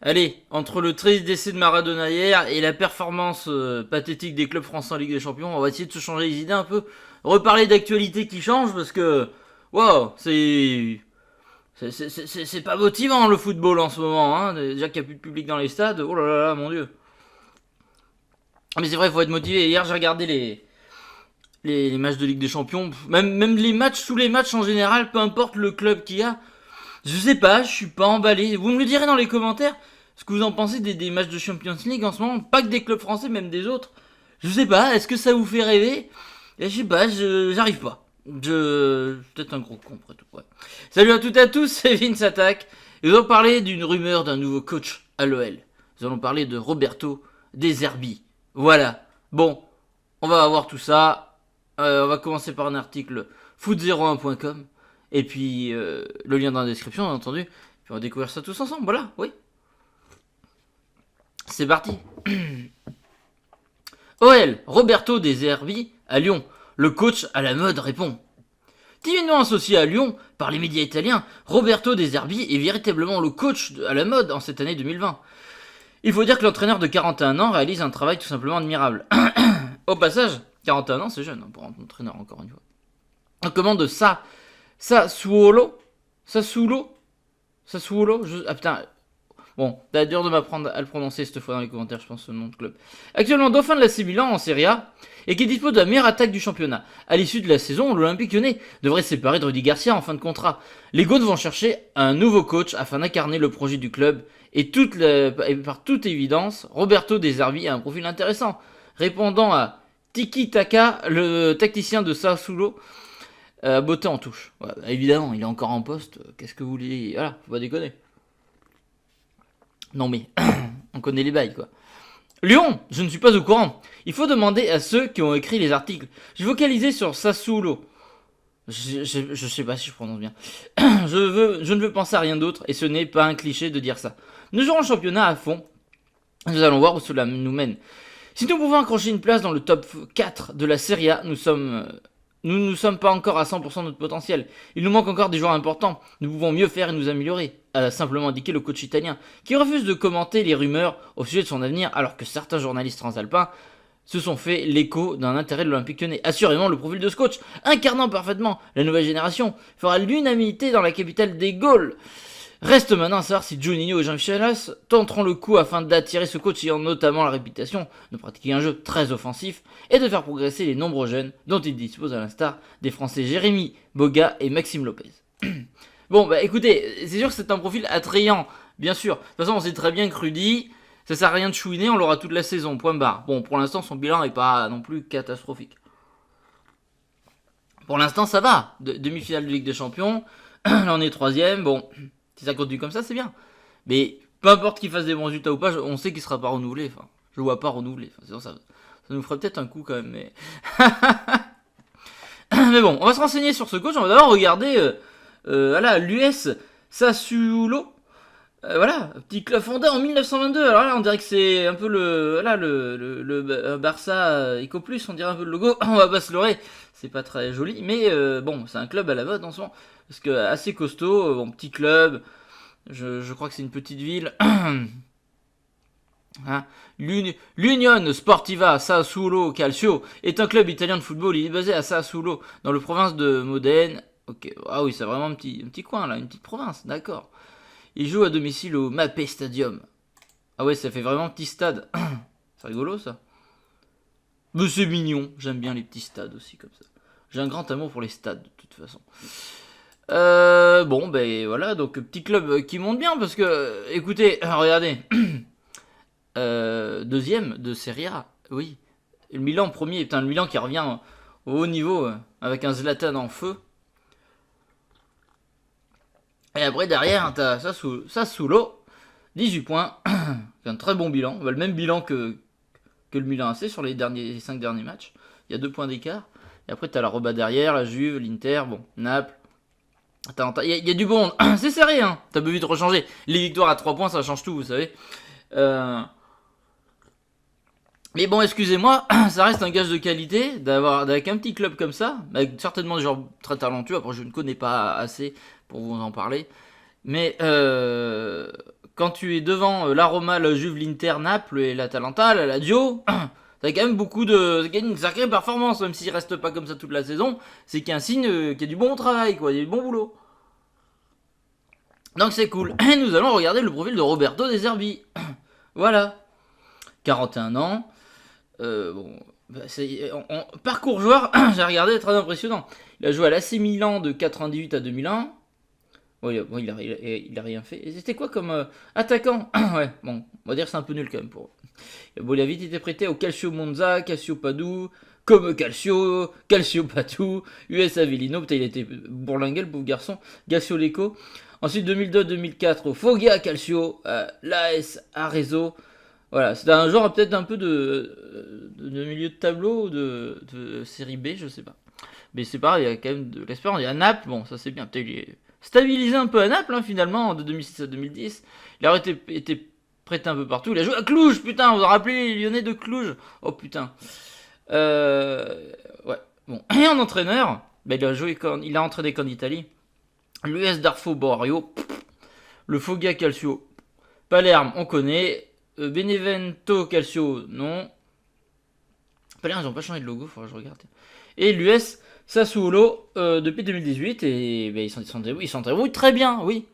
Allez, entre le triste décès de Maradona hier et la performance pathétique des clubs français en Ligue des Champions, on va essayer de se changer les idées un peu, reparler d'actualité qui change parce que, waouh, c'est pas motivant le football en ce moment, hein. Déjà qu'il n'y a plus de public dans les stades, oh là là là, mon dieu. Mais c'est vrai, il faut être motivé. Hier, j'ai regardé les matchs de Ligue des Champions, même les matchs, tous les matchs en général, peu importe le club qu'il y a. Je sais pas, je suis pas emballé. Vous me le direz dans les commentaires ce que vous en pensez des matchs de Champions League en ce moment. Pas que des clubs français, même des autres. Je sais pas, est-ce que ça vous fait rêver? Et je sais pas, j'arrive pas. Peut-être un gros con après tout. Ouais. Salut à toutes et à tous, c'est Vince Attack. Et nous allons parler d'une rumeur d'un nouveau coach à l'OL. Nous allons parler de Roberto De Zerbi. Voilà. Bon, on va voir tout ça. On va commencer par un article foot01.com. Et puis le lien dans la description, bien entendu. Puis on va découvrir ça tous ensemble. Voilà, oui. C'est parti. OL, Roberto De Zerbi à Lyon. Le coach à la mode répond. Divinement associé à Lyon par les médias italiens, Roberto De Zerbi est véritablement le coach à la mode en cette année 2020. Il faut dire que l'entraîneur de 41 ans réalise un travail tout simplement admirable. Au passage, 41 ans c'est jeune pour un entraîneur encore une fois. On commande ça Sassuolo Sassuolo Sassuolo Ah putain. Bon, t'as dur de m'apprendre à le prononcer cette fois dans les commentaires, je pense, ce nom de club. Actuellement dauphin de la C Milan en Serie A et qui dispose de la meilleure attaque du championnat. À l'issue de la saison, l'Olympique Lyonnais devrait se séparer de Rudy Garcia en fin de contrat. Les Gaunes vont chercher un nouveau coach afin d'incarner le projet du club et par toute évidence, Roberto De Zerbi a un profil intéressant. Répondant à Tiki Taka, le tacticien de Sassuolo, beauté en touche. Ouais, bah, évidemment, il est encore en poste. Qu'est-ce que vous voulez? Voilà, faut pas déconner. Non mais, on connaît les bails quoi. Lyon, je ne suis pas au courant. Il faut demander à ceux qui ont écrit les articles. J'ai vocalisé sur Sassuolo. Je sais pas si je prononce bien. Je ne veux penser à rien d'autre et ce n'est pas un cliché de dire ça. Nous jouerons le championnat à fond. Nous allons voir où cela nous mène. Si nous pouvons accrocher une place dans le top 4 de la Serie A, nous ne sommes pas encore à 100% de notre potentiel. Il nous manque encore des joueurs importants. Nous pouvons mieux faire et nous améliorer, a simplement indiqué le coach italien, qui refuse de commenter les rumeurs au sujet de son avenir, alors que certains journalistes transalpins se sont fait l'écho d'un intérêt de l'Olympique Lyonnais. Assurément, le profil de ce coach, incarnant parfaitement la nouvelle génération, fera l'unanimité dans la capitale des Gaules. Reste maintenant à savoir si Juninho et Jean-Michel Aulas tenteront le coup afin d'attirer ce coach ayant notamment la réputation de pratiquer un jeu très offensif et de faire progresser les nombreux jeunes dont il dispose à l'instar des Français Jérémy Boga et Maxime Lopez. Bon, bah écoutez, c'est sûr que c'est un profil attrayant, bien sûr. De toute façon, on sait très bien que Rudy, ça sert à rien de chouiner, on l'aura toute la saison, point barre. Bon, pour l'instant, son bilan est pas non plus catastrophique. Pour l'instant, ça va. Demi-finale de Ligue des Champions, là on est troisième, bon... Si ça continue comme ça, c'est bien. Mais peu importe qu'il fasse des bons résultats ou pas, on sait qu'il sera pas renouvelé. Enfin, je le vois pas renouvelé. Enfin, ça nous ferait peut-être un coup quand même. Mais... mais bon, on va se renseigner sur ce coach. On va d'abord regarder voilà, l'US Sassuolo. Voilà, petit club fondé en 1922. Alors là, on dirait que c'est un peu le Barça Eco Plus, on dirait un peu le logo. On va pas se leurrer, c'est pas très joli, mais bon, c'est un club à la mode en ce moment. Parce que assez costaud, bon, petit club, je crois que c'est une petite ville. Hein. L'Unione Sportiva Sassuolo Calcio est un club italien de football. Il est basé à Sassuolo, dans le province de Modène. Ok, ah oui, c'est vraiment un petit coin là, une petite province, d'accord. Il joue à domicile au Mapei Stadium. Ah ouais, ça fait vraiment petit stade. C'est rigolo ça. Mais c'est mignon, j'aime bien les petits stades aussi comme ça. J'ai un grand amour pour les stades de toute façon. Bon, ben voilà, donc petit club qui monte bien parce que, écoutez, regardez, deuxième de Serie A, oui. Le Milan premier, putain, le Milan qui revient au haut niveau avec un Zlatan en feu. Et après derrière, t'as Sassuolo, 18 points, un très bon bilan, le même bilan que le Milan AC sur les 5 derniers matchs. Il y a 2 points d'écart. Et après t'as la Roma derrière, la Juve, l'Inter, bon, Naples. Il y a du bon. C'est serré, hein. T'as besoin de rechanger. Les victoires à 3 points, ça change tout, vous savez. Mais bon, excusez-moi, ça reste un gage de qualité avec un petit club comme ça, avec certainement des joueurs très talentueux. Après, je ne connais pas assez pour vous en parler. Mais quand tu es devant la Roma, la Juve, l'Inter, Naples et l'Atalanta, la Lazio, t'as quand même c'est quand même une sacrée performance, même s'il reste pas comme ça toute la saison, c'est qu'il y a un signe qu'il y a du bon travail, quoi, il y a du bon boulot. Donc c'est cool. Et nous allons regarder le profil de Roberto De Zerbi. Voilà. 41 ans. Bon, bah, parcours joueur, j'ai regardé, très impressionnant. Il a joué à l'AC Milan de 98 à 2001. Bon, il a rien fait. Et c'était quoi comme attaquant? Ouais, bon, on va dire que c'est un peu nul quand même pour. Bon, il a vite été prêté au Calcio Monza, Calcio Padoue, comme Calcio, Calcio Padoue, US Avellino. Putain, il était bourlingué le pauvre garçon. Calcio Lecco. Ensuite, 2002-2004 au Foggia Calcio, l'AS Arezzo. Voilà, c'est un genre peut-être un peu de milieu de tableau ou de série B, je sais pas. Mais c'est pareil, il y a quand même de l'espérance. Il y a Naples, bon, ça c'est bien. Peut-être il est stabilisé un peu à Naples, hein, finalement, de 2006 à 2010. Il a été prêté un peu partout. Il a joué à Cluj, putain, vous vous rappelez les Lyonnais de Cluj? Oh putain. Ouais, bon. Et en entraîneur, bah, il a entraîné qu'en Italie. L'US Darfo Boario, le Foggia Calcio, Palerme, on connaît. Benevento Calcio, non. Palerme, ils n'ont pas changé de logo, faudra que je regarde. Et l'US Sassuolo depuis 2018, et ben, ils s'en débrouillent très bien, oui.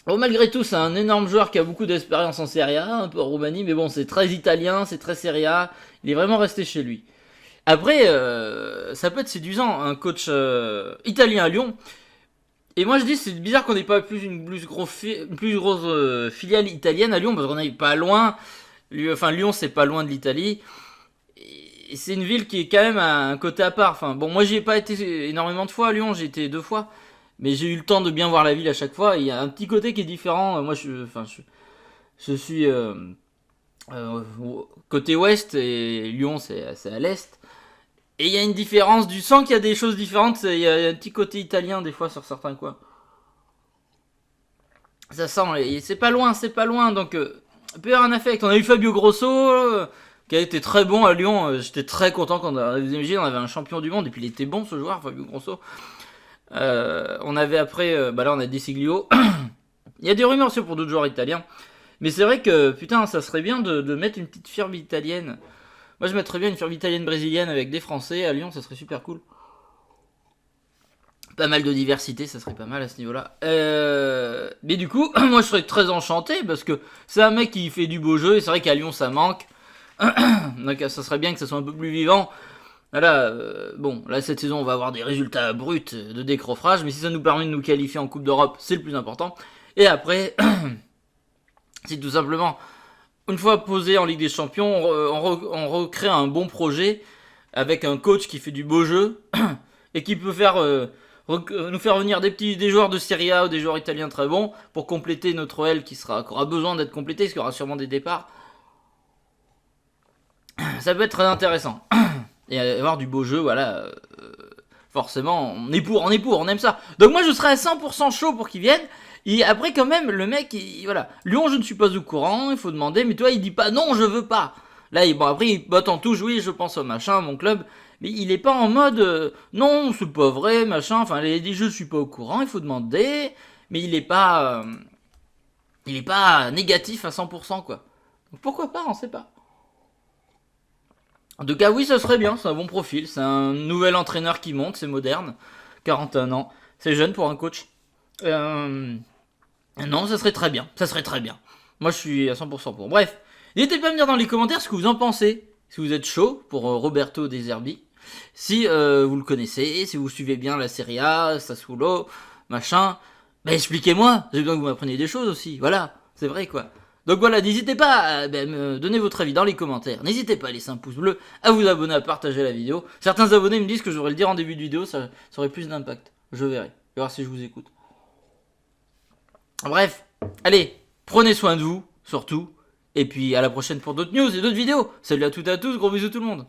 Bon, malgré tout, c'est un énorme joueur qui a beaucoup d'expérience en Serie A, un peu en Roumanie, mais bon, c'est très italien, c'est très Serie A. Il est vraiment resté chez lui. Après, ça peut être séduisant, un coach italien à Lyon. Et moi je dis c'est bizarre qu'on n'ait pas une plus grosse filiale italienne à Lyon parce qu'on n'est pas loin. Enfin Lyon c'est pas loin de l'Italie. Et c'est une ville qui est quand même à un côté à part. Enfin bon moi j'y ai pas été énormément de fois à Lyon, j'ai été 2 fois. Mais j'ai eu le temps de bien voir la ville à chaque fois. Il y a un petit côté qui est différent. Moi je suis côté ouest et Lyon c'est à l'est. Et il y a une différence, du sang qu'il y a des choses différentes, il y a un petit côté italien des fois sur certains coins. Ça sent, et c'est pas loin, donc peut y avoir un affect. On a eu Fabio Grosso, qui a été très bon à Lyon, j'étais très content quand on avait un champion du monde, et puis il était bon ce joueur, Fabio Grosso. On avait après, bah là on a Desiglio. Il y a des rumeurs aussi pour d'autres joueurs italiens. Mais c'est vrai que, putain, ça serait bien de mettre une petite firme italienne. Moi, je mettrais bien une firme italienne brésilienne avec des Français à Lyon, ça serait super cool. Pas mal de diversité, ça serait pas mal à ce niveau-là. Mais du coup, moi, je serais très enchanté parce que c'est un mec qui fait du beau jeu et c'est vrai qu'à Lyon, ça manque. Donc, ça serait bien que ça soit un peu plus vivant. Voilà, bon, là, cette saison, on va avoir des résultats bruts de décroffrage, mais si ça nous permet de nous qualifier en Coupe d'Europe, c'est le plus important. Et après, c'est tout simplement une fois posé en Ligue des Champions, on recrée un bon projet avec un coach qui fait du beau jeu et qui peut nous faire venir des joueurs de Serie A ou des joueurs italiens très bons pour compléter notre OL qui aura besoin d'être complété, parce qu'il y aura sûrement des départs. Ça peut être très intéressant. Et avoir du beau jeu, voilà. Forcément, on est pour, on aime ça. Donc moi je serais à 100% chaud pour qu'ils viennent. Et après quand même, le mec, voilà. Lyon, je ne suis pas au courant, il faut demander. Mais toi, il dit pas non, je veux pas. Là, bon, après, il botte en touche, oui, je pense au machin, mon club. Mais il est pas en mode, non, c'est pas vrai, machin. Enfin, il dit, je suis pas au courant, il faut demander. Mais il est pas négatif à 100%, quoi. Donc pourquoi pas, on sait pas. En tout cas, oui, ça serait bien, c'est un bon profil. C'est un nouvel entraîneur qui monte, c'est moderne. 41 ans, c'est jeune pour un coach. Non, ça serait très bien, ça serait très bien. Moi, je suis à 100% pour. Bref, n'hésitez pas à me dire dans les commentaires ce que vous en pensez. Si vous êtes chaud pour Roberto De Zerbi. Si vous le connaissez, si vous suivez bien la Serie A, Sassuolo, machin. Bah, expliquez-moi, j'ai besoin que vous m'appreniez des choses aussi. Voilà, c'est vrai quoi. Donc voilà, n'hésitez pas à me donner votre avis dans les commentaires. N'hésitez pas à laisser un pouce bleu, à vous abonner, à partager la vidéo. Certains abonnés me disent que je devrais le dire en début de vidéo, ça aurait plus d'impact. Je verrai. Je vais voir si je vous écoute. Bref, allez, prenez soin de vous, surtout. Et puis à la prochaine pour d'autres news et d'autres vidéos. Salut à toutes et à tous, gros bisous tout le monde.